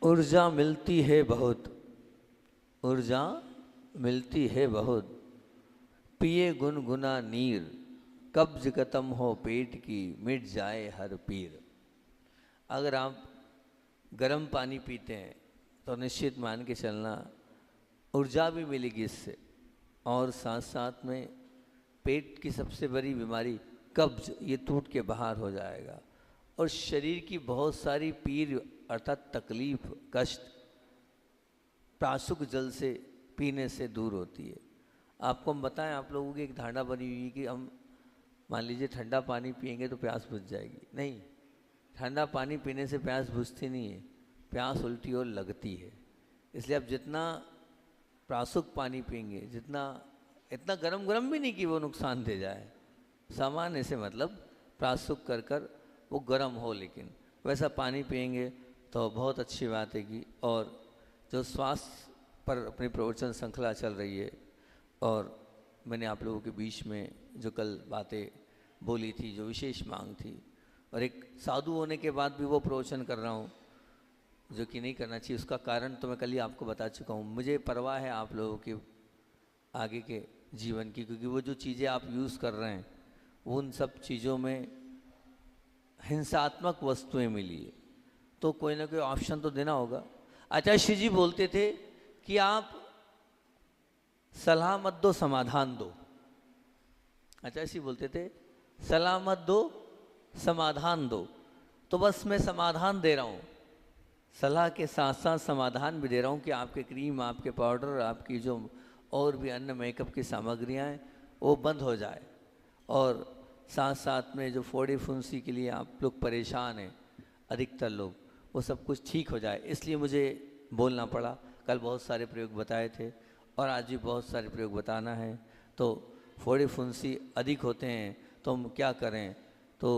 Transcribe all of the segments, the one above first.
ऊर्जा मिलती है बहुत, ऊर्जा मिलती है बहुत, पिए गुनगुना नीर, कब्ज खत्म हो पेट की, मिट जाए हर पीर। अगर आप गर्म पानी पीते हैं तो निश्चित मान के चलना ऊर्जा भी मिलेगी इससे, और साथ साथ में पेट की सबसे बड़ी बीमारी कब्ज ये टूट के बाहर हो जाएगा, और शरीर की बहुत सारी पीर अर्थात तकलीफ कष्ट प्रासुक जल से पीने से दूर होती है। आपको हम बताएं, आप लोगों की एक धारणा बनी हुई है कि हम मान लीजिए ठंडा पानी पिएंगे तो प्यास बुझ जाएगी। नहीं, ठंडा पानी पीने से प्यास बुझती नहीं है, प्यास उल्टी और लगती है। इसलिए आप जितना प्रासुक पानी पिएंगे, जितना इतना गरम गरम भी नहीं कि वो नुकसान दे जाए, सामान्य से मतलब प्रासुक कर कर वो गर्म हो, लेकिन वैसा पानी पिएंगे तो बहुत अच्छी बात है कि। और जो स्वास्थ्य पर अपनी प्रवचन श्रृंखला चल रही है, और मैंने आप लोगों के बीच में जो कल बातें बोली थी, जो विशेष मांग थी, और एक साधु होने के बाद भी वो प्रवचन कर रहा हूँ जो कि नहीं करना चाहिए, उसका कारण तो मैं कल ही आपको बता चुका हूँ। मुझे परवाह है आप लोगों के आगे के जीवन की, क्योंकि वो जो चीज़ें आप यूज़ कर रहे हैं वो उन सब चीज़ों में हिंसात्मक वस्तुएं मिली है, तो कोई ना कोई ऑप्शन तो देना होगा। आचार्य जी बोलते थे कि आप सलाह मत दो, समाधान दो। आचार्य बोलते थे सलाह मत दो, समाधान दो। तो बस मैं समाधान दे रहा हूँ, सलाह के साथ साथ समाधान भी दे रहा हूँ कि आपके क्रीम, आपके पाउडर, आपकी जो और भी अन्य मेकअप की सामग्रियाँ हैं वो बंद हो जाए, और साथ साथ में जो फोड़ी फुंसी के लिए आप लोग परेशान हैं, अधिकतर लोग, वो सब कुछ ठीक हो जाए। इसलिए मुझे बोलना पड़ा। कल बहुत सारे प्रयोग बताए थे और आज भी बहुत सारे प्रयोग बताना है। तो फोड़ी फुंसी अधिक होते हैं तो हम क्या करें? तो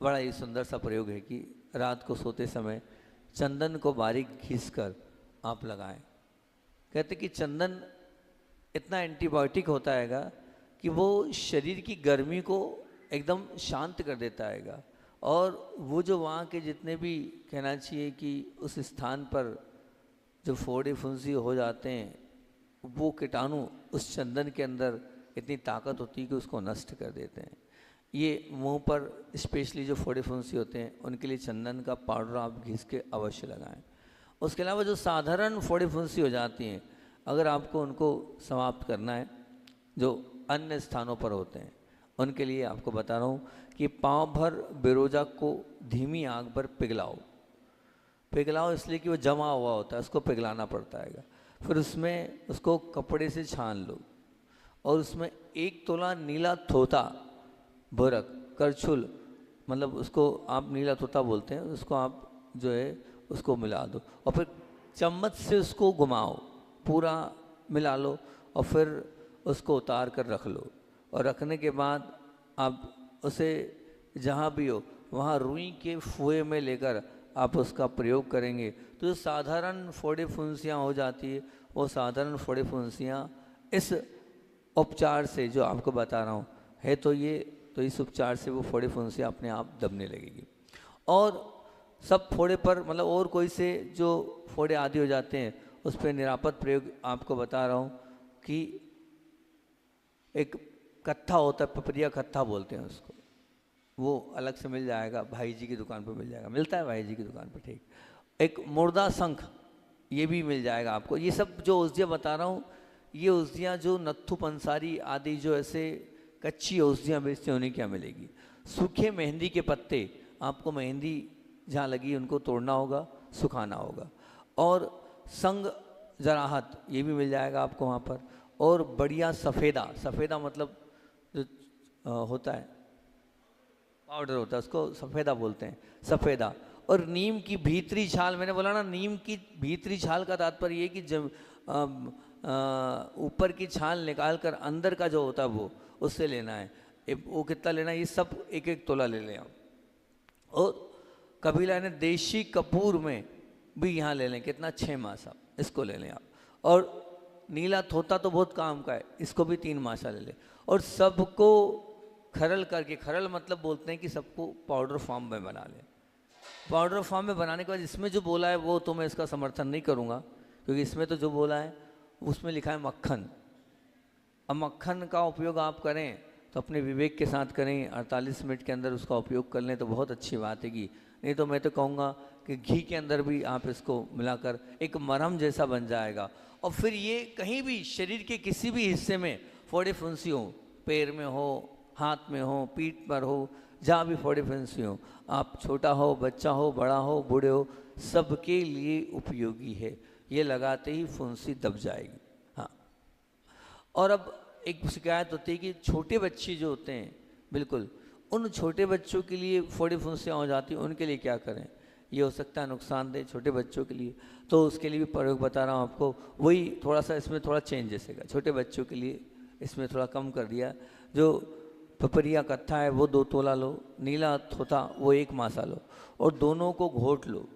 बड़ा ही सुंदर सा प्रयोग है कि रात को सोते समय चंदन को बारीक घिसकर आप लगाएं। कहते कि चंदन इतना एंटीबायोटिक होता हैगा कि वो शरीर की गर्मी को एकदम शांत कर देता हैगा, और वो जो वहाँ के जितने भी कहना चाहिए कि उस स्थान पर जो फोड़े फुंसी हो जाते हैं, वो कीटाणु उस चंदन के अंदर इतनी ताकत होती है कि उसको नष्ट कर देते हैं। ये मुंह पर स्पेशली जो फोड़े फुंसी होते हैं उनके लिए चंदन का पाउडर आप घिस के अवश्य लगाएं। उसके अलावा जो साधारण फोड़े फुंसी हो जाती हैं, अगर आपको उनको समाप्त करना है, जो अन्य स्थानों पर होते हैं, उनके लिए आपको बता रहा हूँ कि पाँव भर बेरोजा को धीमी आग पर पिघलाओ। पिघलाओ इसलिए कि वो जमा हुआ होता है, उसको पिघलाना पड़ता है। फिर उसमें उसको कपड़े से छान लो, और उसमें 1 तोला नीला थोता, भुरक, करछुल, मतलब उसको आप नीला थोता बोलते हैं, उसको आप जो है उसको मिला दो, और फिर चम्मच से उसको घुमाओ, पूरा मिला लो, और फिर उसको उतार कर रख लो। और रखने के बाद आप उसे जहाँ भी हो वहाँ रुई के फुए में लेकर आप उसका प्रयोग करेंगे तो जो साधारण फोड़े फुंसियाँ हो जाती है, वो साधारण फोड़े फुंसियाँ इस उपचार से जो आपको बता रहा हूँ है, तो इस उपचार से वो फोड़े फुंसियाँ अपने आप दबने लगेगी। और सब फोड़े पर मतलब और कोई से जो फोड़े आदि हो जाते हैं उस पर निरापद प्रयोग आपको बता रहा हूँ कि एक कत्था होता है, पपरिया कत्था बोलते हैं उसको, वो अलग से मिल जाएगा, भाई जी की दुकान पर मिल जाएगा, मिलता है भाई जी की दुकान पर, ठीक। एक मुर्दा शंख, ये भी मिल जाएगा आपको। ये सब जो औषधियाँ बता रहा हूँ, ये औषधियाँ जो नत्थु पंसारी आदि जो ऐसे कच्ची औषधियाँ बेचते हैं उन्हें क्या मिलेगी। सूखे मेहंदी के पत्ते, आपको मेहंदी जहाँ लगी उनको तोड़ना होगा, सुखाना होगा। और संग जराहत, ये भी मिल जाएगा आपको वहाँ पर। और बढ़िया सफ़ेदा, सफ़ेदा मतलब जो होता है पाउडर होता है, उसको सफ़ेदा बोलते हैं, सफ़ेदा। और नीम की भीतरी छाल, मैंने बोला ना, नीम की भीतरी छाल का तात्पर्य ये कि जब ऊपर की छाल निकाल कर अंदर का जो होता है वो उससे लेना है। वो कितना लेना है, ये सब 1-1 तोला ले लें आप। और कबीला ने देशी कपूर में भी यहाँ ले लें, कितना 6 मासा, इसको ले लें आप। और नीला थोता तो बहुत काम का है, इसको भी 3 मासा ले लें। और सबको खरल करके, खरल मतलब बोलते हैं कि सबको पाउडर फॉर्म में बना लें। पाउडर फॉर्म में बनाने के बाद इसमें जो बोला है वो तो मैं इसका समर्थन नहीं करूँगा, क्योंकि इसमें तो जो बोला है उसमें लिखा है मक्खन। अब मक्खन का उपयोग आप करें तो अपने विवेक के साथ करें, 48 मिनट के अंदर उसका उपयोग कर लें तो बहुत अच्छी बात है। कि नहीं तो मैं तो कहूँगा कि घी के अंदर भी आप इसको मिलाकर एक मरहम जैसा बन जाएगा। और फिर ये कहीं भी शरीर के किसी भी हिस्से में फोड़े फुंसी हो, पैर में हो, हाथ में हो, पीठ पर हो, जहाँ भी फोड़े फुंसी हो, आप छोटा हो, बच्चा हो, बड़ा हो, बूढ़े हो, सबके लिए उपयोगी है। ये लगाते ही फुंसी दब जाएगी। हाँ, और अब एक शिकायत होती है कि छोटे बच्चे जो होते हैं, बिल्कुल उन छोटे बच्चों के लिए फोड़ी फुंसियाँ हो जाती हैं, उनके लिए क्या करें? ये हो सकता है नुकसानदेह छोटे बच्चों के लिए, तो उसके लिए भी प्रयोग बता रहा हूँ आपको। वही थोड़ा सा इसमें थोड़ा चेंज जैसे का छोटे बच्चों के लिए इसमें थोड़ा कम कर दिया। जो पपरिया कत्था है वो 2 तोला लो, नीला थोथा वो 1 मासा लो, और दोनों को घोट लो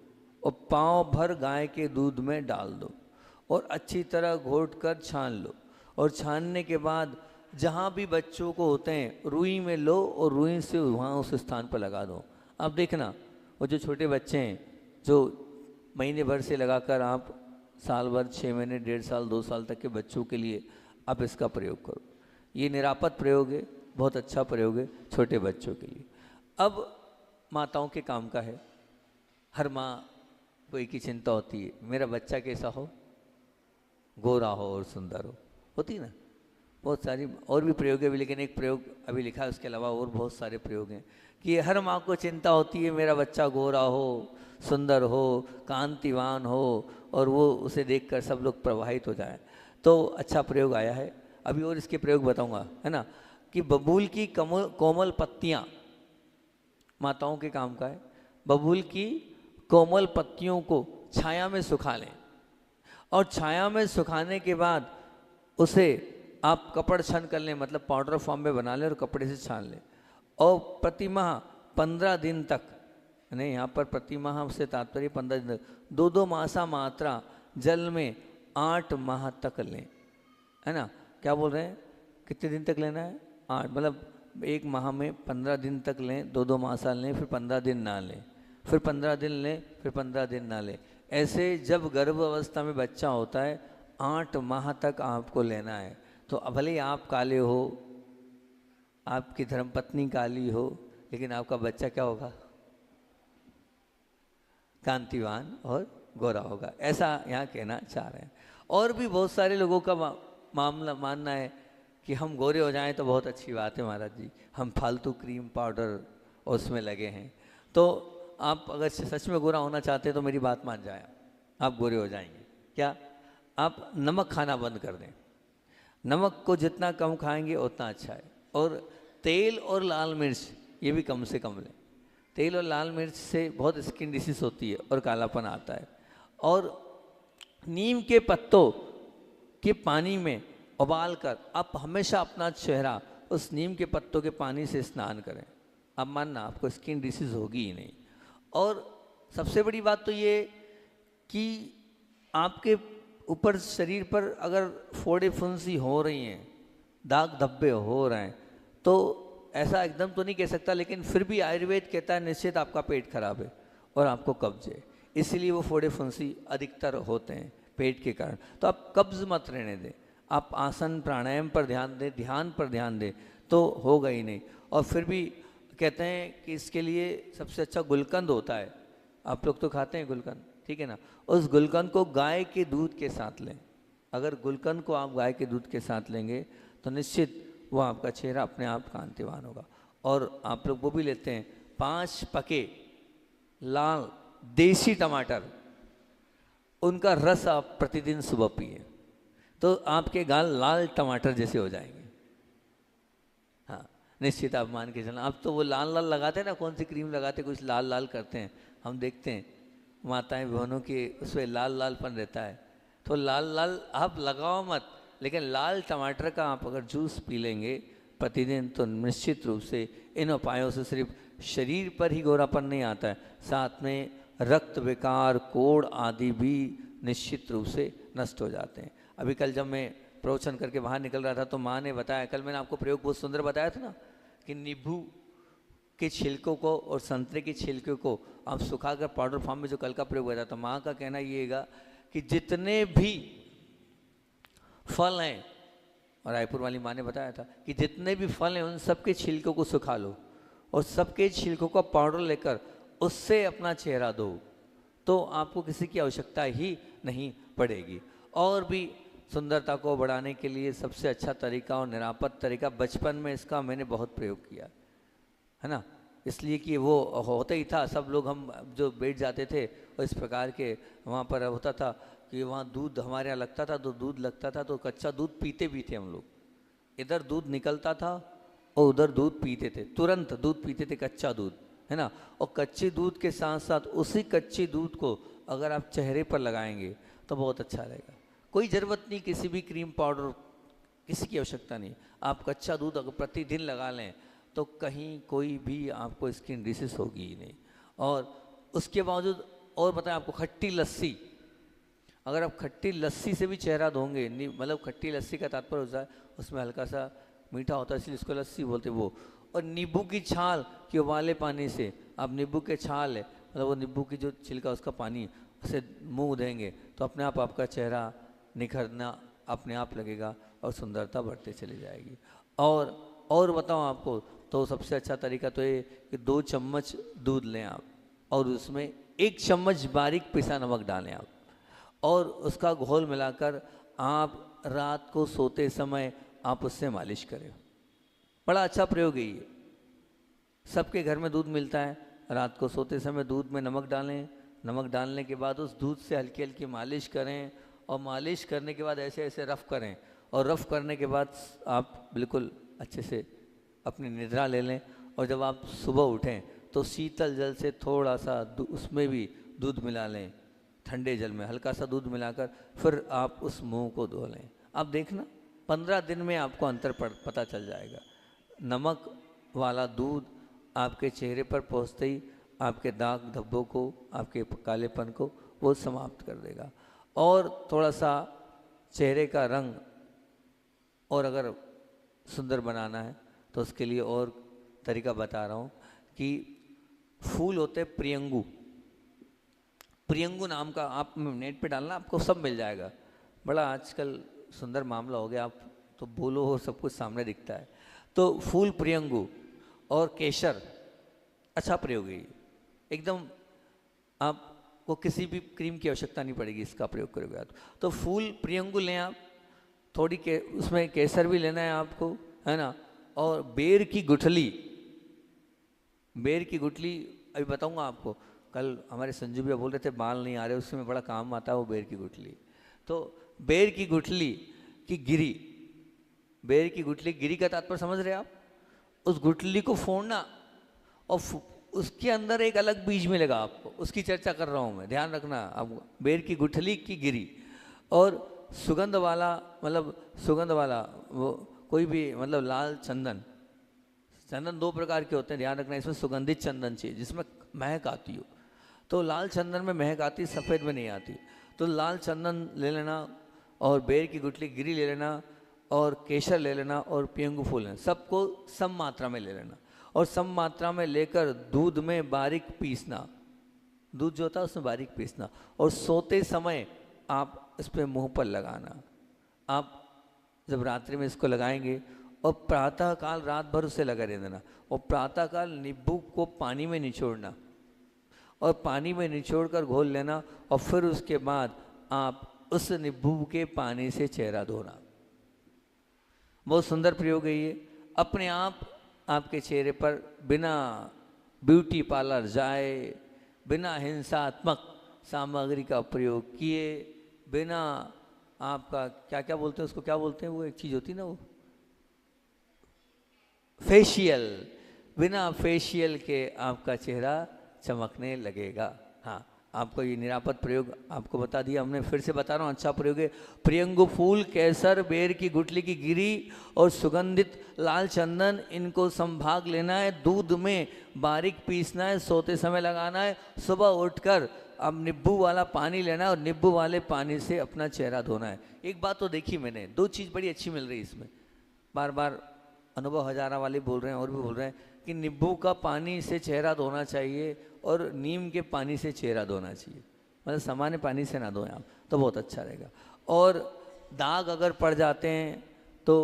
और पाँव भर गाय के दूध में डाल दो और अच्छी तरह घोट कर छान लो। और छानने के बाद जहाँ भी बच्चों को होते हैं रुई में लो और रुई से वहाँ उस स्थान पर लगा दो। अब देखना वो जो छोटे बच्चे हैं जो महीने भर से लगाकर आप साल भर, 6 महीने, 1.5 साल, 2 साल तक के बच्चों के लिए आप इसका प्रयोग करो। ये निरापद प्रयोग है, बहुत अच्छा प्रयोग है छोटे बच्चों के लिए। अब माताओं के काम का है। हर माँ को एक ही चिंता होती है, मेरा बच्चा कैसा हो, गोरा हो और सुंदर हो, होती ना। बहुत सारी और भी प्रयोग है, लेकिन एक प्रयोग अभी लिखा है, उसके अलावा और बहुत सारे प्रयोग हैं कि हर माँ को चिंता होती है मेरा बच्चा गोरा हो, सुंदर हो, कांतिवान हो, और वो उसे देखकर सब लोग प्रभावित हो जाएं। तो अच्छा प्रयोग आया है। अभी और इसके प्रयोग बताऊंगा, है ना। कि बबूल की कोमल पत्तियाँ माताओं के काम का है। बबूल की कोमल पत्तियों को छाया में सुखा लें, और छाया में सुखाने के बाद उसे आप कपड़ छन कर लें, मतलब पाउडर फॉर्म में बना लें और कपड़े से छान लें। और प्रतिमाह 15 दिन तक, नहीं यहाँ पर प्रतिमाह से तात्पर्य 15 दिन तक, 2-2 मासा मात्रा जल में 8 माह तक लें, है ना। क्या बोल रहे हैं, कितने दिन तक लेना है? 8, मतलब 1 माह में 15 दिन तक लें, 2-2 मासा लें, फिर 15 दिन ना लें, फिर 15 दिन लें, फिर 15 दिन ना लें। ऐसे जब गर्भ अवस्था में बच्चा होता है 8 माह तक आपको लेना है। तो भले ही आप काले हो, आपकी धर्मपत्नी काली हो, लेकिन आपका बच्चा क्या होगा? कांतिवान और गोरा होगा, ऐसा यहाँ कहना चाह रहे हैं। और भी बहुत सारे लोगों का मामला मानना है कि हम गोरे हो जाएं तो बहुत अच्छी बात है महाराज जी, हम फालतू क्रीम पाउडर उसमें लगे हैं। तो आप अगर सच में गोरा होना चाहते हैं तो मेरी बात मान जाए, आप गोरे हो जाएंगे। क्या? आप नमक खाना बंद कर दें। नमक को जितना कम खाएंगे उतना अच्छा है। और तेल और लाल मिर्च ये भी कम से कम लें। तेल और लाल मिर्च से बहुत स्किन डिसीज होती है और कालापन आता है। और नीम के पत्तों के पानी में उबाल कर आप हमेशा अपना चेहरा उस नीम के पत्तों के पानी से स्नान करें। अब मानना आपको स्किन डिसीज होगी ही नहीं। और सबसे बड़ी बात तो ये कि आपके ऊपर शरीर पर अगर फोड़े फुंसी हो रही हैं, दाग धब्बे हो रहे हैं, तो ऐसा एकदम तो नहीं कह सकता, लेकिन फिर भी आयुर्वेद कहता है निश्चित आपका पेट खराब है और आपको कब्ज है, इसलिए वो फोड़े फुंसी अधिकतर होते हैं पेट के कारण। तो आप कब्ज मत रहने दें, आप आसन प्राणायाम पर ध्यान दें, ध्यान पर ध्यान दें, तो होगा ही नहीं। और फिर भी कहते हैं कि इसके लिए सबसे अच्छा गुलकंद होता है। आप लोग तो खाते हैं गुलकंद, ठीक है ना। उस गुलकंद को गाय के दूध के साथ लें। अगर गुलकंद को आप गाय के दूध के साथ लेंगे तो निश्चित वो आपका चेहरा अपने आप कांतिवान होगा। और आप लोग वो भी लेते हैं 5 पके लाल देसी टमाटर, उनका रस आप प्रतिदिन सुबह पिए तो आपके गाल लाल टमाटर जैसे हो जाएंगे। हाँ, निश्चित आप मान के चलना। आप तो वो लाल लाल लगाते हैं ना, कौन सी क्रीम लगाते, कुछ लाल लाल करते हैं, हम देखते हैं माताएं बहनों की उसमें लाल लालपन रहता है। तो लाल लाल आप लगाओ मत, लेकिन लाल टमाटर का आप अगर जूस पी लेंगे प्रतिदिन तो निश्चित रूप से इन उपायों से सिर्फ शरीर पर ही गोरापन नहीं आता है, साथ में रक्त विकार, कोढ़ आदि भी निश्चित रूप से नष्ट हो जाते हैं। अभी कल जब मैं प्रवचन करके बाहर निकल रहा था तो माँ ने बताया, कल मैंने आपको प्रयोग बहुत सुंदर बताया था ना कि नींबू के छिलकों को और संतरे के छिलके को आप सुखाकर पाउडर फॉर्म में जो कल का प्रयोग हुआ था, तो माँ का कहना ये कि जितने भी फल हैं, और रायपुर वाली माँ ने बताया था कि जितने भी फल हैं उन सबके छिलकों को सुखा लो और सबके छिलकों का पाउडर लेकर उससे अपना चेहरा धो, तो आपको किसी की आवश्यकता ही नहीं पड़ेगी। और भी सुंदरता को बढ़ाने के लिए सबसे अच्छा तरीका और निरापद तरीका, बचपन में इसका मैंने बहुत प्रयोग किया है ना, इसलिए कि वो होता ही था, सब लोग हम जो बैठ जाते थे और इस प्रकार के वहाँ पर होता था कि वहाँ दूध हमारे यहाँ लगता था, तो दूध लगता था तो कच्चा दूध पीते भी थे हम लोग, इधर दूध निकलता था और उधर दूध पीते थे, तुरंत दूध पीते थे, कच्चा दूध है ना। और कच्चे दूध के साथ साथ उसी कच्चे दूध को अगर आप चेहरे पर लगाएंगे तो बहुत अच्छा रहेगा। कोई ज़रूरत नहीं किसी भी क्रीम पाउडर, किसी की आवश्यकता नहीं, आप कच्चा दूध अगर प्रतिदिन लगा लें तो कहीं कोई भी आपको स्किन डिसीज होगी ही नहीं। और उसके बावजूद और बताएं आपको, खट्टी लस्सी, अगर आप खट्टी लस्सी से भी चेहरा धोंगे, मतलब खट्टी लस्सी का तात्पर्य होता है उसमें हल्का सा मीठा होता है इसलिए इसको लस्सी बोलते वो, और नींबू की छाल के उबाले पानी से आप नींबू के छाल है मतलब वो नींबू की जो छिलका उसका पानी उसे मुंह देंगे तो अपने आप आपका चेहरा निखरना अपने आप लगेगा और सुंदरता बढ़ते चली जाएगी। और बताऊं आपको तो सबसे अच्छा तरीका तो ये कि 2 चम्मच दूध लें आप और उसमें 1 चम्मच बारीक पिसा नमक डालें आप, और उसका घोल मिलाकर आप रात को सोते समय आप उससे मालिश करें। बड़ा अच्छा प्रयोग है ये, सबके घर में दूध मिलता है, रात को सोते समय दूध में नमक डालें, नमक डालने के बाद उस दूध से हल्की हल्की मालिश करें और मालिश करने के बाद ऐसे ऐसे रफ़ करें, और रफ़ करने के बाद आप बिल्कुल अच्छे से अपनी निद्रा ले लें। और जब आप सुबह उठें तो शीतल जल से थोड़ा सा उसमें भी दूध मिला लें, ठंडे जल में हल्का सा दूध मिलाकर फिर आप उस मुंह को धो लें। आप देखना 15 दिन में आपको अंतर पता चल जाएगा। नमक वाला दूध आपके चेहरे पर पहुँचते ही आपके दाग धब्बों को, आपके कालेपन को वो समाप्त कर देगा। और थोड़ा सा चेहरे का रंग और अगर सुंदर बनाना है तो उसके लिए और तरीका बता रहा हूँ कि फूल होते हैं प्रियंगू, प्रियंगू नाम का आप नेट पे डालना आपको सब मिल जाएगा। बड़ा आजकल सुंदर मामला हो गया, आप तो बोलो और सब कुछ सामने दिखता है। तो फूल प्रियंगू और केसर अच्छा प्रयोग है, एकदम आपको किसी भी क्रीम की आवश्यकता नहीं पड़ेगी इसका प्रयोग करोगे आप। तो फूल प्रियंगू लें आप, थोड़ी उसमें केसर भी लेना है आपको, है ना। और बेर की गुठली, बेर की गुठली अभी बताऊंगा आपको, कल हमारे संजू भैया बोल रहे थे बाल नहीं आ रहे, उसमें बड़ा काम आता है वो बेर की गुठली। तो बेर की गुठली की गिरी, बेर की गुठली गिरी का तात्पर्य समझ रहे आप, उस गुठली को फोड़ना और उसके अंदर एक अलग बीज मिलेगा आपको, उसकी चर्चा कर रहा हूँ मैं, ध्यान रखना आप। बेर की गुठली की गिरी और सुगंध वाला, मतलब सुगंध वाला वो कोई भी, मतलब लाल चंदन, चंदन 2 प्रकार के होते हैं, ध्यान रखना, इसमें सुगंधित चंदन चाहिए जिसमें महक आती हो। तो लाल चंदन में महक आती, सफ़ेद में नहीं आती। तो लाल चंदन ले लेना और बेर की गुठली गिरी ले लेना और केसर ले लेना और प्रियंगू फूल लेना, सबको सम मात्रा में ले लेना और सम मात्रा में लेकर दूध में बारीक पीसना, दूध जो होता है उसमें बारीक पीसना, और सोते समय आप इस पर मुँह पर लगाना। आप जब रात्रि में इसको लगाएंगे और प्रातःकाल रात भर उसे लगा रह देना, और प्रातःकाल नींबू को पानी में निचोड़ना और पानी में निचोड़ कर घोल लेना, और फिर उसके बाद आप उस नींबू के पानी से चेहरा धोना। बहुत सुंदर प्रयोग है ये, अपने आप आपके चेहरे पर बिना ब्यूटी पार्लर जाए, बिना हिंसात्मक सामग्री का प्रयोग किए, बिना आपका क्या क्या बोलते हैं उसको, क्या बोलते हैं वो एक चीज़ होती है ना वो फेशियल, बिना फेशियल के आपका चेहरा चमकने लगेगा। हाँ, आपको ये निरापद प्रयोग आपको बता दिया हमने, फिर से बता रहा हूँ, अच्छा प्रयोग है। प्रियंगू फूल, केसर, बेर की गुठली की गिरी और सुगंधित लाल चंदन, इनको संभाग लेना है, दूध में बारीक पीसना है, सोते समय लगाना है, सुबह उठकर अब नींबू वाला पानी लेना है और नींबू वाले पानी से अपना चेहरा धोना है। एक बात तो देखी मैंने, 2 चीज़ बड़ी अच्छी मिल रही है इसमें, बार बार अनुभव हजारा वाले बोल रहे हैं और भी बोल रहे हैं कि नींबू का पानी से चेहरा धोना चाहिए और नीम के पानी से चेहरा धोना चाहिए, मतलब सामान्य पानी से ना धोएं आप, तो बहुत अच्छा रहेगा। और दाग अगर पड़ जाते हैं तो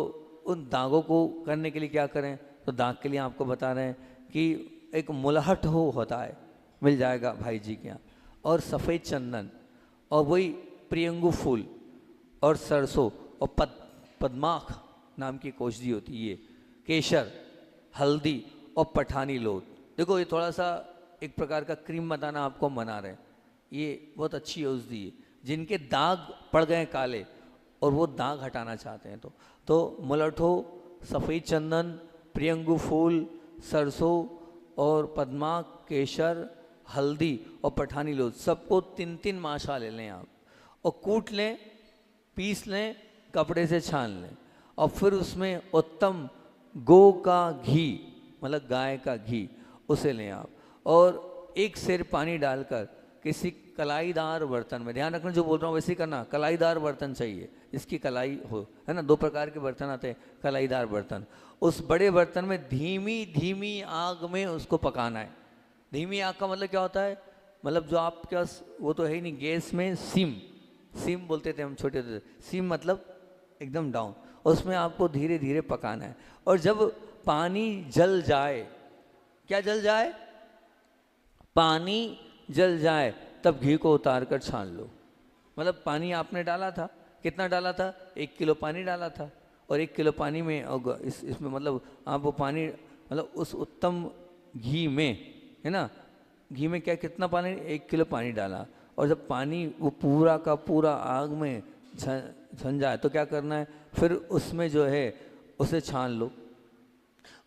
उन दागों को करने के लिए क्या करें, तो दाग के लिए आपको बता रहे हैं कि एक मुलहट होता है, मिल जाएगा भाई जी के यहाँ, और सफ़ेद चंदन और वही प्रियंगु फूल और सरसों और पद्माख नाम की औषधि होती है, ये केसर, हल्दी और पठानी लोट। देखो ये थोड़ा सा एक प्रकार का क्रीम बताना आपको मना रहे हैं, ये बहुत अच्छी औषधि है। जिनके दाग पड़ गए काले और वो दाग हटाना चाहते हैं तो मुलठो, सफ़ेद चंदन, प्रियंगु फूल, सरसों और पद्माक, केसर, हल्दी और पठानी लोट, सबको 3-3 माशा ले लें आप और कूट लें, पीस लें, कपड़े से छान लें और फिर उसमें उत्तम गौ का घी, मतलब गाय का घी, उसे लें आप और 1 सेर पानी डालकर किसी कलाईदार बर्तन में, ध्यान रखना जो बोल रहा हूँ वैसे ही करना, कलाईदार बर्तन चाहिए जिसकी कलाई हो, है ना। 2 प्रकार के बर्तन आते हैं, कलाईदार बर्तन। उस बड़े बर्तन में धीमी धीमी आग में उसको पकाना है। धीमी आग का मतलब क्या होता है, मतलब जो आपके पास वो तो है ही नहीं, गैस में सिम बोलते थे हम छोटे थे, सिम मतलब एकदम डाउन, उसमें आपको धीरे धीरे पकाना है। और जब पानी जल जाए, क्या जल जाए, पानी जल जाए, तब घी को उतार कर छान लो। मतलब पानी आपने डाला था, कितना डाला था, 1 किलो पानी डाला था और 1 किलो पानी में इसमें मतलब आप वो पानी, मतलब उस उत्तम घी में, है ना, घी में क्या कितना पानी, 1 किलो पानी डाला और जब पानी वो पूरा का पूरा आग में छन जाए तो क्या करना है, फिर उसमें जो है उसे छान लो।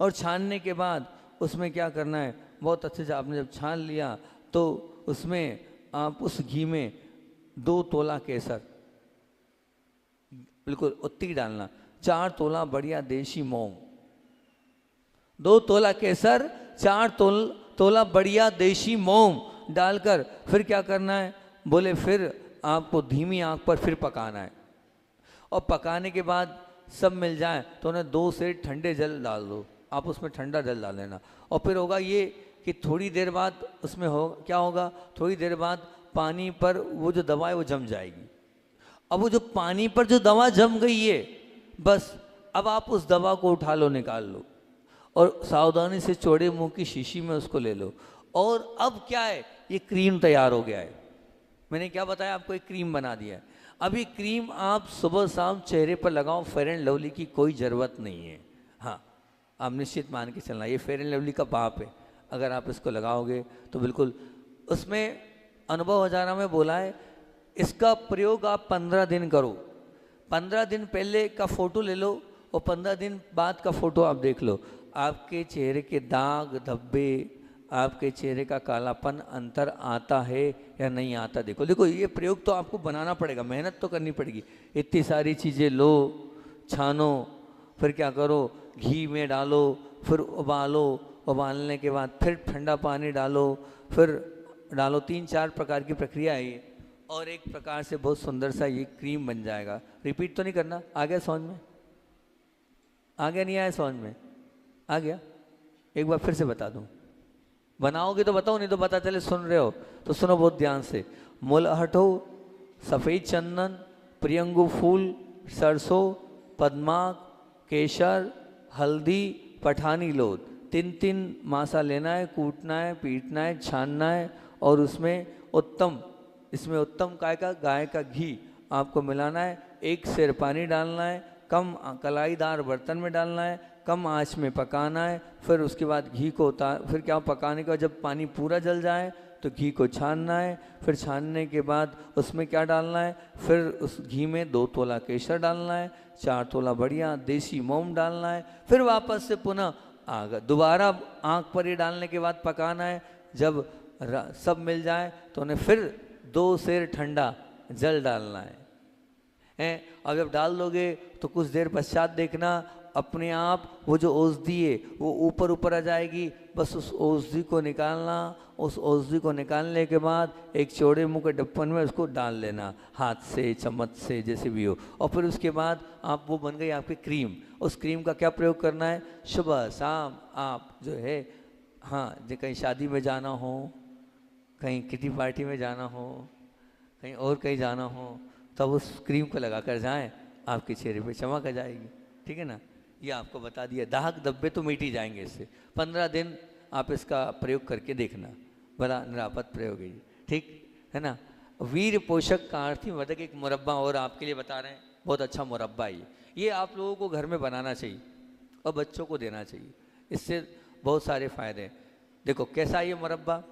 और छानने के बाद उसमें क्या करना है, बहुत अच्छे से आपने जब छान लिया तो उसमें आप उस घी में 2 तोला केसर, बिल्कुल उतनी डालना, 4 तोला बढ़िया देशी मूंग, 2 तोला केसर, 4 तोला बढ़िया देशी मूंग डालकर फिर क्या करना है, बोले फिर आपको धीमी आंच पर फिर पकाना है। और पकाने के बाद सब मिल जाए तो उन्हें 2 से ठंडे जल डाल दो, आप उसमें ठंडा जल डाल लेना। और फिर होगा ये कि थोड़ी देर बाद उसमें क्या होगा, थोड़ी देर बाद पानी पर वो जो दवा है वो जम जाएगी। अब वो जो पानी पर जो दवा जम गई है, बस अब आप उस दवा को उठा लो, निकाल लो और सावधानी से चौड़े मुंह की शीशी में उसको ले लो। और अब क्या है, ये क्रीम तैयार हो गया है। मैंने क्या बताया आपको, एक क्रीम बना दिया है। अब ये क्रीम आप सुबह शाम चेहरे पर लगाओ, फेयर एंड लवली की कोई ज़रूरत नहीं है। हाँ, आप निश्चित मान के चलना, ये फेयर एंड लवली का बाप है। अगर आप इसको लगाओगे तो बिल्कुल, उसमें अनुभव हजारा में बोला है, इसका प्रयोग आप 15 दिन करो। 15 दिन पहले का फ़ोटो ले लो और 15 दिन बाद का फ़ोटो आप देख लो, आपके चेहरे के दाग धब्बे, आपके चेहरे का कालापन अंतर आता है या नहीं आता। देखो देखो, ये प्रयोग तो आपको बनाना पड़ेगा, मेहनत तो करनी पड़ेगी। इतनी सारी चीज़ें लो, छानो, फिर क्या करो, घी में डालो, फिर उबालो, उबालने के बाद फिर ठंडा पानी डालो, फिर डालो, 3-4 प्रकार की प्रक्रिया है ये। और एक प्रकार से बहुत सुंदर सा ये क्रीम बन जाएगा। रिपीट तो नहीं करना, आ गया समझ में, आ गया नहीं आया समझ में, आ गया, एक बार फिर से बता दूं, बनाओगे तो बताओ, नहीं तो पता चले सुन रहे हो तो सुनो बहुत ध्यान से। मुलहठो, सफ़ेद चंदन, प्रियंगु फूल, सरसों, पद्माक, केसर, हल्दी, पठानी लोट, 3-3 मासा लेना है, कूटना है, पीटना है, छानना है और इसमें उत्तम गाय का घी आपको मिलाना है। 1 सेर पानी डालना है, कम कलाईदार बर्तन में डालना है, कम आंच में पकाना है। फिर उसके बाद घी को फिर क्या, पकाने का जब पानी पूरा जल जाए तो घी को छानना है। फिर छानने के बाद उसमें क्या डालना है, फिर उस घी में 2 तोला केसर डालना है, 4 तोला बढ़िया देसी मूंग डालना है। फिर वापस से पुनः दोबारा आँख पर ही डालने के बाद पकाना है। जब सब मिल जाए तो उन्हें फिर 2 सेर ठंडा जल डालना है। और जब डाल दोगे तो कुछ देर पश्चात देखना अपने आप वो जो औषधि है वो ऊपर ऊपर आ जाएगी। बस उस औषधि को निकालना, उस औषधि को निकालने के बाद एक चौड़े मुंह के ढक्कन में उसको डाल लेना, हाथ से चम्मच से जैसे भी हो। और फिर उसके बाद आप वो बन गई आपकी क्रीम। उस क्रीम का क्या प्रयोग करना है, सुबह शाम आप जो है, हाँ, जो कहीं शादी में जाना हो, कहीं किटी पार्टी में जाना हो, कहीं और कहीं जाना हो, तब उस क्रीम को लगा कर जाएँ, आपके चेहरे पे चमक आ जाएगी। ठीक है ना, ये आपको बता दिया। दाग धब्बे तो मिट ही जाएंगे इससे। 15 दिन आप इसका प्रयोग करके देखना, बड़ा निरापद प्रयोग है ये। ठीक है ना। वीर पोषक का अर्थ ही मतलब एक मुरब्बा और आपके लिए बता रहे हैं, बहुत अच्छा मुरब्बा ये आप लोगों को घर में बनाना चाहिए और बच्चों को देना चाहिए। इससे बहुत सारे फायदे हैं। देखो कैसा ये मुरब्बा,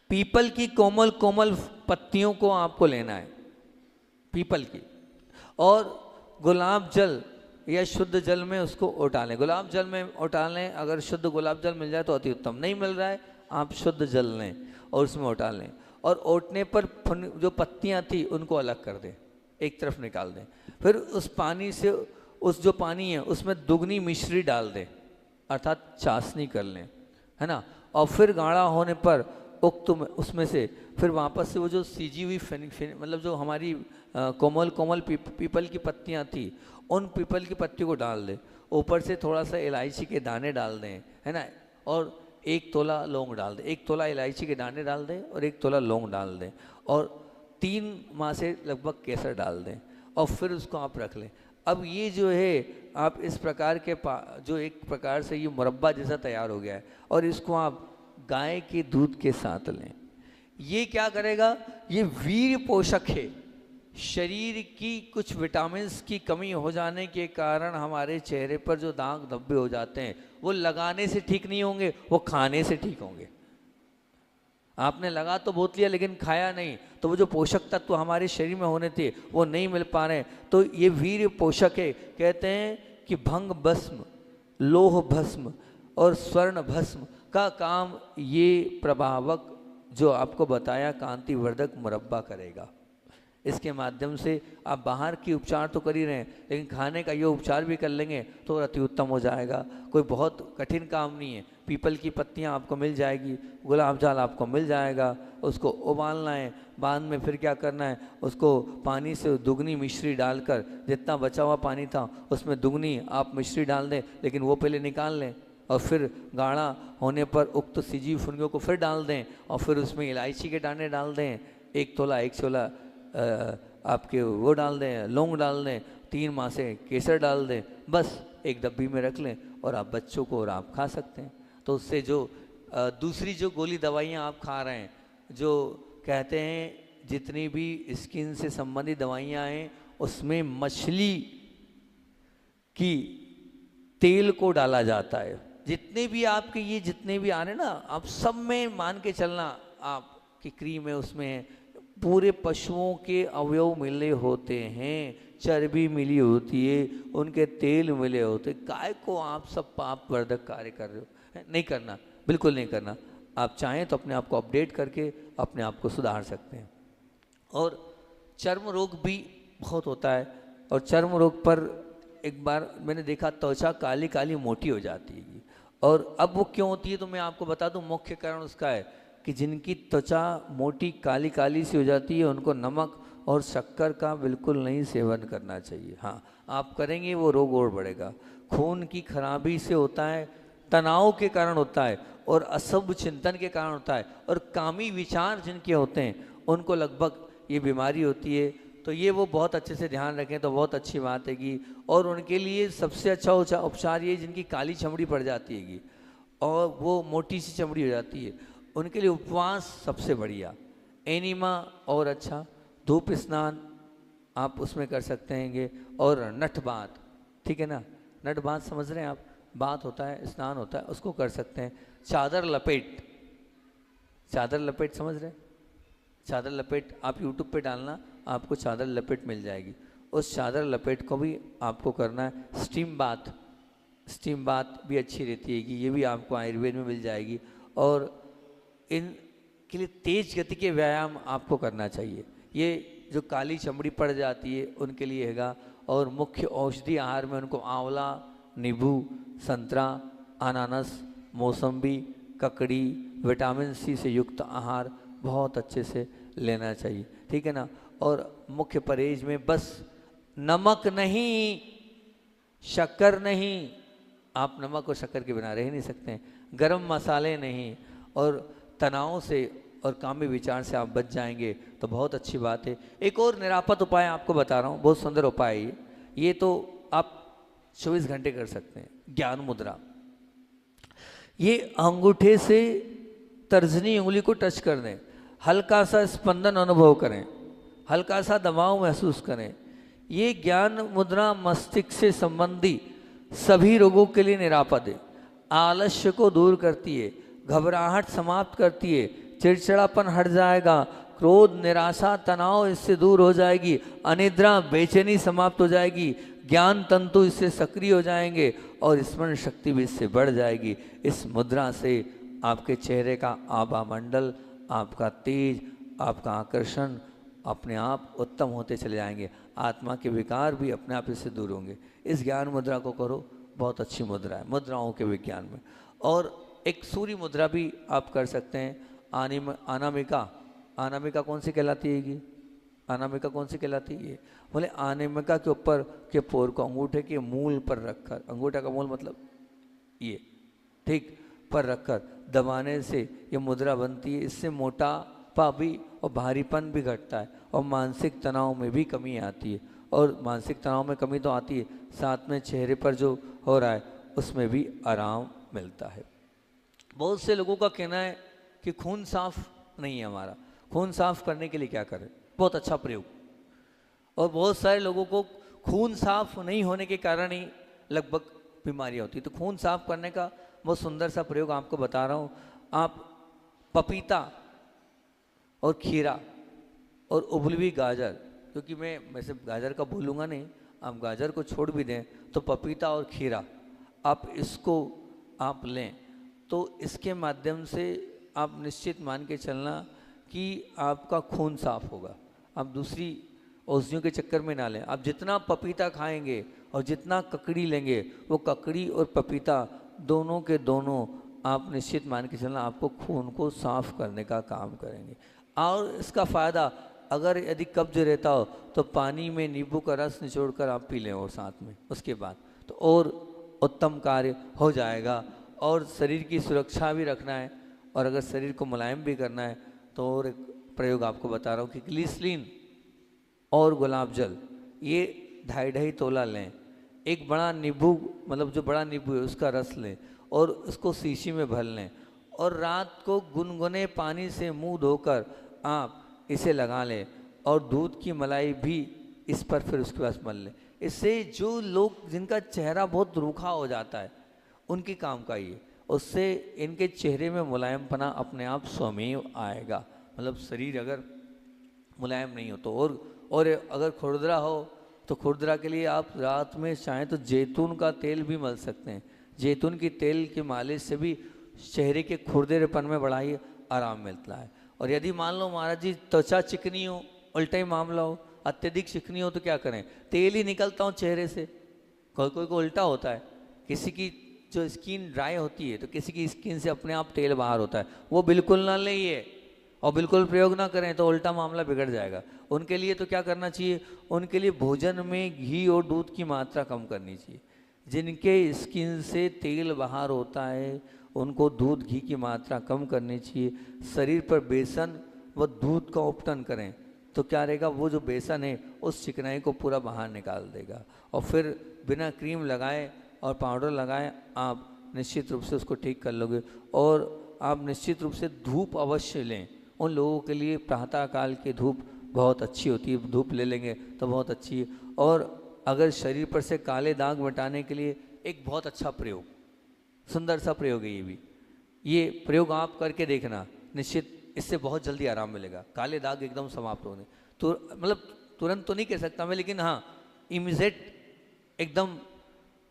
पीपल की कोमल कोमल पत्तियों को आपको लेना है, पीपल की, और गुलाब जल या शुद्ध जल में उसको उटालें। गुलाब जल में उटालें, अगर शुद्ध गुलाब जल मिल जाए तो अति उत्तम, नहीं मिल रहा है आप शुद्ध जल लें और उसमें उटाल लें। और ओटने पर जो पत्तियां थी उनको अलग कर दें, एक तरफ निकाल दें। फिर उस पानी से, उस जो पानी है उसमें दुगनी मिश्री डाल दें, अर्थात चाशनी कर लें, है ना। और फिर गाढ़ा होने पर उक्त उसमें से फिर वापस से वो जो सीजी हुई मतलब जो हमारी कोमल कोमल पीपल की पत्तियां थी, उन पीपल की पत्ती को डाल दें। ऊपर से थोड़ा सा इलायची के दाने डाल दें, है ना, और 1 तोला लौंग डाल दें। 1 तोला इलायची के दाने डाल दें और 1 तोला लौंग डाल दें, और 3 माह से लगभग केसर डाल दें, और फिर उसको आप रख लें। अब ये जो है आप इस प्रकार के जो एक प्रकार से ये मुरब्बा जैसा तैयार हो गया है, और इसको आप गाय के दूध के साथ लें। ये क्या करेगा, ये वीर पोषक है। शरीर की कुछ विटामिन्स की कमी हो जाने के कारण हमारे चेहरे पर जो दाग धब्बे हो जाते हैं वो लगाने से ठीक नहीं होंगे, वो खाने से ठीक होंगे। आपने लगा तो बहुत लिया लेकिन खाया नहीं, तो वो जो पोषक तत्व हमारे शरीर में होने थे वो नहीं मिल पा रहे। तो ये वीर पोषक है। कहते हैं कि भंग भस्म, लोह भस्म और स्वर्ण भस्म का काम ये प्रभावक जो आपको बताया कांतिवर्धक मुरब्बा करेगा। इसके माध्यम से आप बाहर की उपचार तो कर ही रहे हैं, लेकिन खाने का ये उपचार भी कर लेंगे तो अति उत्तम हो जाएगा। कोई बहुत कठिन काम नहीं है। पीपल की पत्तियां आपको मिल जाएगी, गुलाब जल आपको मिल जाएगा, उसको उबालना है। बाद में फिर क्या करना है, उसको पानी से दुगनी मिश्री डालकर, जितना बचा हुआ पानी था उसमें दुगनी आप मिश्री डाल दें, लेकिन वो पहले निकाल लें, और फिर गाढ़ा होने पर उक्त सीजी फुनगियों को फिर डाल दें, और फिर उसमें इलायची के दाने डाल दें, 1 तोला 1 तोला आपके वो डाल दें, लौंग डाल दें, 3 माह से केसर डाल दें, बस एक डब्बी में रख लें और आप बच्चों को और आप खा सकते हैं। तो उससे जो दूसरी जो गोली दवाइयाँ आप खा रहे हैं, जो कहते हैं जितनी भी स्किन से संबंधित दवाइयाँ हैं उसमें मछली की तेल को डाला जाता है। जितने भी आपके ये जितने भी आ रहे ना, आप सब में मान के चलना, आपकी क्रीम है उसमें पूरे पशुओं के अवयव मिले होते हैं, चर्बी मिली होती है, उनके तेल मिले होते। काय को आप सब पाप वर्धक कार्य कर रहे हो? नहीं करना, बिल्कुल नहीं करना। आप चाहें तो अपने आप को अपडेट करके अपने आप को सुधार सकते हैं। और चर्म रोग भी बहुत होता है, और चर्म रोग पर एक बार मैंने देखा त्वचा काली काली मोटी हो जाती है। और अब वो क्यों होती है तो मैं आपको बता दूं, मुख्य कारण उसका है कि जिनकी त्वचा मोटी काली काली सी हो जाती है उनको नमक और शक्कर का बिल्कुल नहीं सेवन करना चाहिए। हाँ, आप करेंगे वो रोग और बढ़ेगा। खून की खराबी से होता है, तनाव के कारण होता है, और अशुभ चिंतन के कारण होता है, और कामी विचार जिनके होते हैं उनको लगभग ये बीमारी होती है। तो ये वो बहुत अच्छे से ध्यान रखें तो बहुत अच्छी बात है कि, और उनके लिए सबसे अच्छा उपचार ये जिनकी काली चमड़ी पड़ जाती है और वो मोटी सी चमड़ी हो जाती है, उनके लिए उपवास सबसे बढ़िया, एनिमा और अच्छा, धूप स्नान आप उसमें कर सकते हैं, और नट बात, ठीक है ना, नट बात समझ रहे हैं आप, बात होता है, स्नान होता है, उसको कर सकते हैं। चादर लपेट, चादर लपेट समझ रहे हैं? चादर लपेट आप यूट्यूब पे डालना, आपको चादर लपेट मिल जाएगी। उस चादर लपेट को भी आपको करना है। स्टीम बाथ, स्टीम बाथ भी अच्छी रहती है कि ये भी आपको आयुर्वेद में मिल जाएगी। और इनके लिए तेज गति के व्यायाम आपको करना चाहिए। ये जो काली चमड़ी पड़ जाती है उनके लिए हैगा। और मुख्य औषधि आहार में उनको आंवला, नींबू, संतरा, अनानास, मौसम्बी, ककड़ी, विटामिन सी से युक्त आहार बहुत अच्छे से लेना चाहिए, ठीक है ना। और मुख्य परहेज में बस नमक नहीं, शक्कर नहीं, आप नमक और शक्कर के बिना रह नहीं सकते हैं, गरम मसाले नहीं, और तनाव से और कामी विचार से आप बच जाएंगे तो बहुत अच्छी बात है। एक और निरापद उपाय आपको बता रहा हूँ, बहुत सुंदर उपाय है ये तो आप 24 घंटे कर सकते हैं। ज्ञान मुद्रा, ये अंगूठे से तर्जनी उंगली को टच कर दें, हल्का सा स्पंदन अनुभव करें, हल्का सा दबाव महसूस करें। ये ज्ञान मुद्रा मस्तिष्क से संबंधी सभी रोगों के लिए निरापद है। आलस्य को दूर करती है, घबराहट समाप्त करती है, चिड़चिड़ापन हट जाएगा, क्रोध, निराशा, तनाव इससे दूर हो जाएगी, अनिद्रा, बेचैनी समाप्त हो जाएगी, ज्ञान तंतु इससे सक्रिय हो जाएंगे और स्मरण शक्ति भी इससे बढ़ जाएगी। इस मुद्रा से आपके चेहरे का आभामंडल, आपका तेज, आपका आकर्षण अपने आप उत्तम होते चले जाएंगे, आत्मा के विकार भी अपने आप इससे दूर होंगे। इस ज्ञान मुद्रा को करो, बहुत अच्छी मुद्रा है मुद्राओं के विज्ञान में। और एक सूर्य मुद्रा भी आप कर सकते हैं, अनामिका। अनामिका कौन सी कहलाती है? अनामिका कौन सी कहलाती है? बोले अनामिका के ऊपर के पोर को अंगूठे के मूल पर रखकर, अंगूठे का मूल मतलब ये, ठीक, पर रखकर दबाने से ये मुद्रा बनती है। इससे मोटापा भी और भारीपन भी घटता है और मानसिक तनाव में भी कमी आती है। और मानसिक तनाव में कमी तो आती है, साथ में चेहरे पर जो हो रहा है उसमें भी आराम मिलता है। बहुत से लोगों का कहना है कि खून साफ नहीं है हमारा, खून साफ करने के लिए क्या करें? बहुत अच्छा प्रयोग। और बहुत सारे लोगों को खून साफ नहीं होने के कारण ही लगभग बीमारियां होती है। तो खून साफ करने का बहुत सुंदर सा प्रयोग आपको बता रहा हूँ। आप पपीता और खीरा और उबली हुई गाजर, क्योंकि मैं वैसे गाजर का बोलूँगा नहीं, आप गाजर को छोड़ भी दें तो पपीता और खीरा आप इसको आप लें, तो इसके माध्यम से आप निश्चित मान के चलना कि आपका खून साफ होगा। आप दूसरी औषधियों के चक्कर में ना लें। आप जितना पपीता खाएंगे और जितना ककड़ी लेंगे, वो ककड़ी और पपीता दोनों के दोनों आप निश्चित मान के चलना आपको खून को साफ करने का काम करेंगे। और इसका फ़ायदा, अगर यदि कब्ज रहता हो तो पानी में नींबू का रस निचोड़कर आप पी लें और साथ में उसके बाद, तो और उत्तम कार्य हो जाएगा। और शरीर की सुरक्षा भी रखना है और अगर शरीर को मुलायम भी करना है तो और एक प्रयोग आपको बता रहा हूँ कि ग्लिसरीन और गुलाब जल ये 2.5 तोला लें। एक बड़ा नींबू, मतलब जो बड़ा नींबू है उसका रस लें और उसको शीशी में भर लें और रात को गुनगुने पानी से मुंह धोकर आप इसे लगा लें और दूध की मलाई भी इस पर फिर उसके बाद मल लें। इससे जो लोग जिनका चेहरा बहुत रूखा हो जाता है उनकी काम का ये, उससे इनके चेहरे में मुलायमपना अपने आप स्वमेव आएगा। मतलब शरीर अगर मुलायम नहीं हो तो, और अगर खुरदरा हो तो खुरदरा के लिए आप रात में चाहें तो जैतून का तेल भी मल सकते हैं। जैतून की तेल की मालिश से भी चेहरे के खुरदरेपन में बड़ा ही आराम मिलता है। और यदि मान लो महाराज जी त्वचा चिकनी हो, उल्टा ही मामला हो, अत्यधिक चिकनी हो, तो क्या करें? तेल ही निकलता हो चेहरे से। कोई कोई को उल्टा होता है, किसी की जो स्किन ड्राई होती है तो किसी की स्किन से अपने आप तेल बाहर होता है, वो बिल्कुल ना लें और बिल्कुल प्रयोग ना करें तो उल्टा मामला बिगड़ जाएगा। उनके लिए तो क्या करना चाहिए? उनके लिए भोजन में घी और दूध की मात्रा कम करनी चाहिए। जिनके स्किन से तेल बाहर होता है उनको दूध घी की मात्रा कम करनी चाहिए। शरीर पर बेसन व दूध का उपटन करें तो क्या रहेगा? वो जो बेसन है उस चिकनाई को पूरा बाहर निकाल देगा। और फिर बिना क्रीम लगाए और पाउडर लगाए आप निश्चित रूप से उसको ठीक कर लोगे। और आप निश्चित रूप से धूप अवश्य लें। उन लोगों के लिए प्रातःकाल की धूप बहुत अच्छी होती है, धूप ले लेंगे तो बहुत अच्छी है। और अगर शरीर पर से काले दाग मिटाने के लिए एक बहुत अच्छा प्रयोग, सुंदर सा प्रयोग है ये भी, ये प्रयोग आप करके देखना, निश्चित इससे बहुत जल्दी आराम मिलेगा। काले दाग एकदम समाप्त होने, तो मतलब तुरंत तो नहीं कह सकता मैं, लेकिन हाँ इमीडिएट एकदम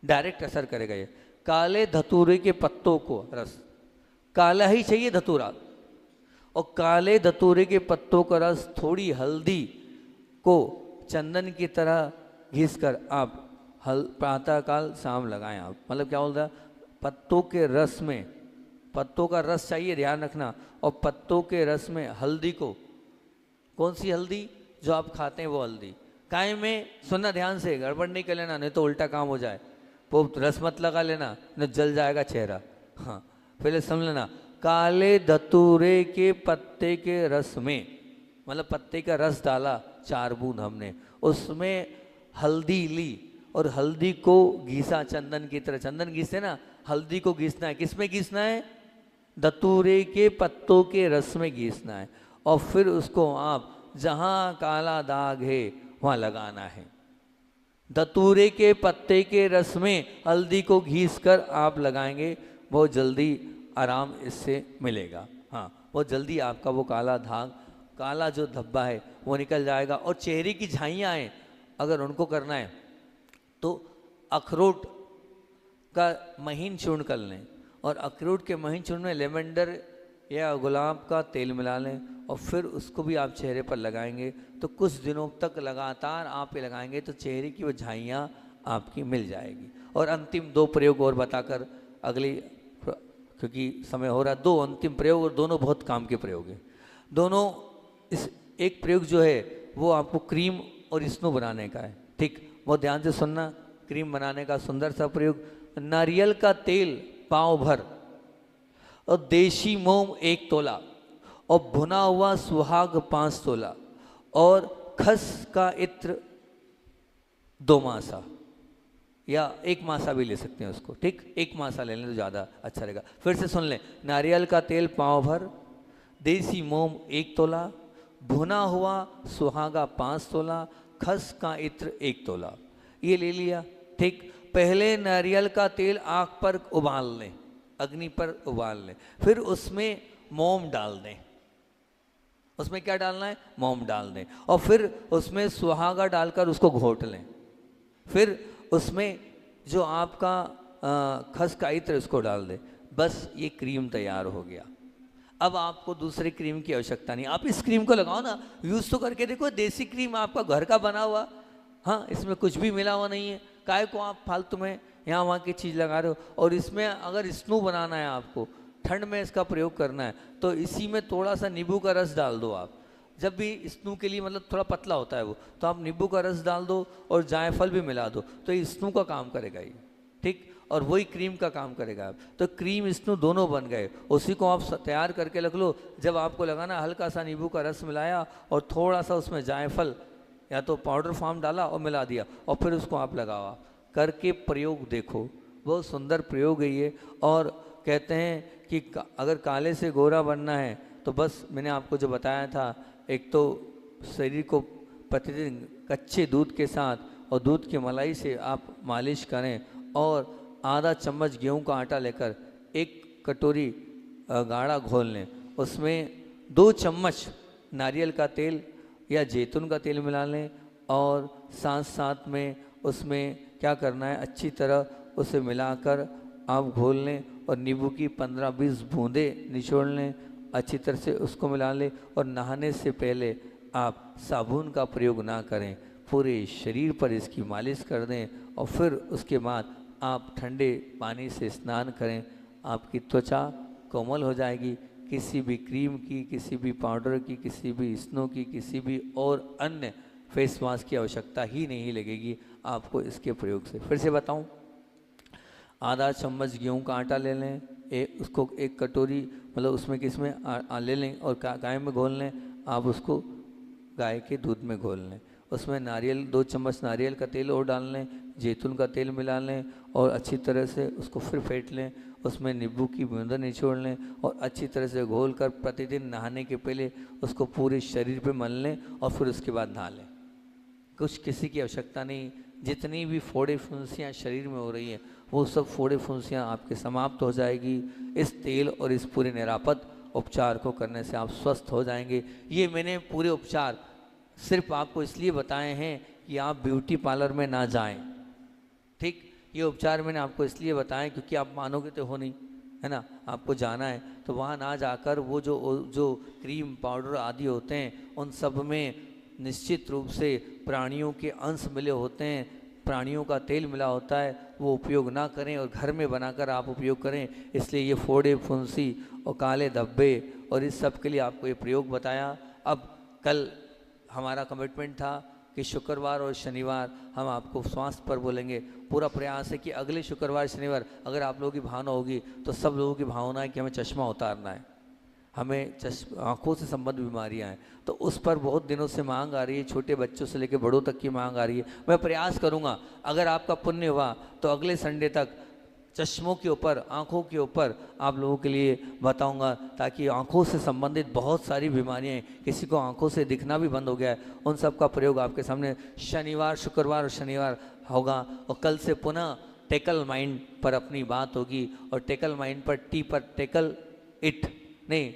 डायरेक्ट असर करेगा ये। काले धतूरे के पत्तों को रस, काला ही चाहिए धतूरा, और काले धतूरे के पत्तों का रस थोड़ी हल्दी को चंदन की तरह घिस कर आप प्रातःकाल शाम लगाएं आप। मतलब क्या बोलता है, पत्तों के रस में, पत्तों का रस चाहिए, ध्यान रखना, और पत्तों के रस में हल्दी को, कौन सी हल्दी, जो आप खाते हैं वो हल्दी, काय में, सुनना ध्यान से, गड़बड़ नहीं कर लेना, नहीं तो उल्टा काम हो जाए। वो रस मत लगा लेना, नहीं जल जाएगा चेहरा। हाँ, पहले समझ लेना, काले धतूरे के पत्ते के रस में, मतलब पत्ते का रस डाला 4 बूंद हमने, उसमें हल्दी ली और हल्दी को घिसा चंदन की तरह। चंदन घिसते ना, हल्दी को घिसना है, किस में घिसना है, धतूरे के पत्तों के रस में घिसना है, और फिर उसको आप जहाँ काला दाग है वहाँ लगाना है। धतूरे के पत्ते के रस में हल्दी को घिस कर आप लगाएंगे, बहुत जल्दी आराम इससे मिलेगा। हाँ, बहुत जल्दी आपका वो काला दाग, काला जो धब्बा है वो निकल जाएगा। और चेहरे की झाइयाँ हैं, अगर उनको करना है तो अखरोट का महीन चूर्ण कर लें, और अखरोट के महीन चूर्ण में लेवेंडर या गुलाब का तेल मिला लें, और फिर उसको भी आप चेहरे पर लगाएंगे तो कुछ दिनों तक लगातार आप ये लगाएंगे तो चेहरे की वो झाइयाँ आपकी मिल जाएगी। और अंतिम 2 प्रयोग और बताकर अगली, क्योंकि समय हो रहा है, 2 अंतिम प्रयोग, और दोनों बहुत काम के प्रयोग हैं दोनों। इस एक प्रयोग जो है वो आपको क्रीम और स्नो बनाने का है, ठीक, बहुत ध्यान से सुनना। क्रीम बनाने का सुंदर सा प्रयोग, नारियल का तेल पाव भर और देशी मोम 1 तोला और भुना हुआ सुहाग 5 तोला और खस का इत्र 2 मासा, या 1 मासा भी ले सकते हैं उसको, ठीक, 1 मासा ले लें तो ज़्यादा अच्छा रहेगा। फिर से सुन लें, नारियल का तेल पाव भर, देसी मोम 1 तोला, भुना हुआ सुहागा 5 तोला, खस का इत्र 1 तोला, ये ले लिया, ठीक। पहले नारियल का तेल आग पर उबाल लें, अग्नि पर उबाल लें, फिर उसमें मोम डाल दें। उसमें क्या डालना है, मोम डाल दें, और फिर उसमें सुहागा डालकर उसको घोट लें। फिर उसमें जो आपका खस का इत्र उसको डाल दें। बस ये क्रीम तैयार हो गया। अब आपको दूसरी क्रीम की आवश्यकता नहीं। आप इस क्रीम को लगाओ ना, यूज़ तो करके देखो, देसी क्रीम आपका घर का बना हुआ, हाँ, इसमें कुछ भी मिला हुआ नहीं है। काय को आप फालतू में यहाँ वहाँ की चीज़ लगा रहे हो। और इसमें अगर स्नो बनाना है, आपको ठंड में इसका प्रयोग करना है, तो इसी में थोड़ा सा नींबू का रस डाल दो आप। जब भी स्नू के लिए, मतलब थोड़ा पतला होता है वो, तो आप नींबू का रस डाल दो और जायफल भी मिला दो, तो ये स्नू का काम करेगा ये, ठीक, और वही क्रीम का काम करेगा। आप तो क्रीम स्नू दोनों बन गए। उसी को आप तैयार करके रख लो। जब आपको लगाना, हल्का सा नींबू का रस मिलाया और थोड़ा सा उसमें जायफल या तो पाउडर फॉर्म डाला और मिला दिया, और फिर उसको आप लगाओ, करके प्रयोग देखो, बहुत सुंदर प्रयोग है ये। और कहते हैं कि अगर काले से गोरा बनना है तो बस मैंने आपको जो बताया था, एक तो शरीर को प्रतिदिन कच्चे दूध के साथ और दूध की मलाई से आप मालिश करें, और आधा चम्मच गेहूं का आटा लेकर 1 कटोरी गाढ़ा घोल लें, उसमें 2 चम्मच नारियल का तेल या जैतून का तेल मिला लें, और साथ साथ में उसमें क्या करना है, अच्छी तरह उसे मिलाकर आप घोल लें और नींबू की 15-20 बूंदें निचोड़ लें, अच्छी तरह से उसको मिला लें। और नहाने से पहले आप साबुन का प्रयोग ना करें, पूरे शरीर पर इसकी मालिश कर दें, और फिर उसके बाद आप ठंडे पानी से स्नान करें। आपकी त्वचा कोमल हो जाएगी। किसी भी क्रीम की, किसी भी पाउडर की, किसी भी स्नो की, किसी भी और अन्य फेस मास्क की आवश्यकता ही नहीं लगेगी आपको इसके प्रयोग से। फिर से बताऊं, आधा चम्मच गेहूं का आटा ले लें, उसको 1 कटोरी, मतलब उसमें किसमें ले लें और गाय में घोल लें। आप उसको गाय के दूध में घोल लें, उसमें नारियल 2 चम्मच नारियल का तेल और डाल लें, जैतून का तेल मिला लें और अच्छी तरह से उसको फिर फेंट लें। उसमें नींबू की बूंदें निचोड़ लें और अच्छी तरह से घोल कर प्रतिदिन नहाने के पहले उसको पूरे शरीर पे मल लें और फिर उसके बाद नहा लें। कुछ किसी की आवश्यकता नहीं। जितनी भी फोड़े फुंसियाँ शरीर में हो रही हैं, वो सब फोड़े फुंसियाँ आपके समाप्त हो जाएगी। इस तेल और इस पूरे निरापद उपचार को करने से आप स्वस्थ हो जाएंगे। ये मैंने पूरे उपचार सिर्फ आपको इसलिए बताए हैं कि आप ब्यूटी पार्लर में ना जाएं, ठीक। ये उपचार मैंने आपको इसलिए बताएं क्योंकि आप मानोगे तो हो नहीं, है ना। आपको जाना है तो वहाँ ना जाकर वो जो क्रीम पाउडर आदि होते हैं उन सब में निश्चित रूप से प्राणियों के अंश मिले होते हैं, प्राणियों का तेल मिला होता है, वो उपयोग ना करें और घर में बनाकर आप उपयोग करें। इसलिए ये फोड़े फुंसी और काले धब्बे और इस सब के लिए आपको ये प्रयोग बताया। अब कल हमारा कमिटमेंट था कि शुक्रवार और शनिवार हम आपको स्वास्थ्य पर बोलेंगे। पूरा प्रयास है कि अगले शुक्रवार शनिवार अगर आप लोगों की भावना होगी तो सब लोगों की भावना है कि हमें चश्मा उतारना है, हमें आँखों से संबंध बीमारियां हैं, तो उस पर बहुत दिनों से मांग आ रही है, छोटे बच्चों से लेकर बड़ों तक की मांग आ रही है। मैं प्रयास करूंगा अगर आपका पुण्य हुआ तो अगले संडे तक चश्मों के ऊपर, आँखों के ऊपर आप लोगों के लिए बताऊंगा, ताकि आँखों से संबंधित बहुत सारी बीमारियां हैं, किसी को आँखों से दिखना भी बंद हो गया है, उन सब का प्रयोग आपके सामने शनिवार, शुक्रवार और शनिवार होगा। और कल से पुनः टेकल माइंड पर अपनी बात होगी, और टेकल माइंड पर टी पर टेकल इट नहीं